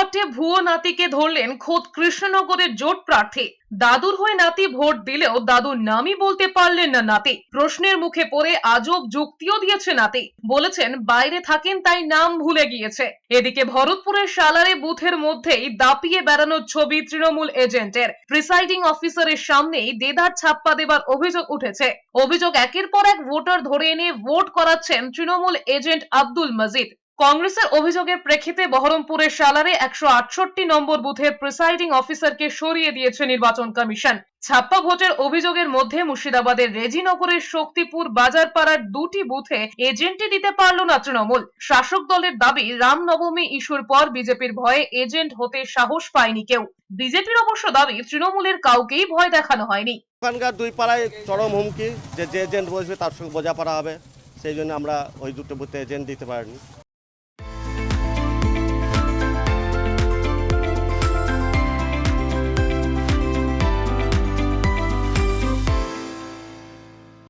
চারটে ভুয়ো নাতিকে ধরলেন খোদ কৃষ্ণনগরের জোট প্রার্থী। দাদুর হয়ে নাতি ভোট দিলেও দাদুর নামই বলতে পারলেন না নাতি। প্রশ্নের মুখে পড়ে আজব যুক্তিও দিয়েছে নাতি, বলেছেন বাইরে থাকেন তাই নাম ভুলে গিয়েছে। এদিকে ভরতপুরের সালারে বুথের মধ্যেই দাপিয়ে বেড়ানোর ছবি তৃণমূল এজেন্টের। প্রিসাইডিং অফিসারের সামনেই দেদার ছাপ্পা দেবার অভিযোগ উঠেছে। অভিযোগ, একের পর এক ভোটার ধরে এনে ভোট করাচ্ছেন তৃণমূল এজেন্ট আব্দুল মজিদ। কংগ্রেসের অভিযোগের প্রেক্ষিতে বহরমপুরের সালারে 168 নম্বর বুথের প্রিসাইডিং অফিসারকে সরিয়ে দিয়েছে নির্বাচন কমিশন। ছাপ্পা ভোটের অভিযোগের মধ্যে মুর্শিদাবাদের রেজিনগরের শক্তিপুর বাজারপাড়ার দুটি বুথে এজেন্টই দিতে পারল না তৃণমূল। শাসক দলের দাবি, রামনবমী ইস্যুর পর বিজেপির ভয়ে এজেন্ট হতে সাহস পায়নি কেউ। বিজেপির অবশ্য দাবি তৃণমূলের কাউকেই ভয় দেখানো হয়নি। ওখানকার দুই পাড়ায় চরম হুমকি যে এজেন্ট বসবে তার সঙ্গে বোঝাপড়া হবে, সেই জন্য আমরা ওই দুটো বুথে এজেন্ট দিতে পারিনি।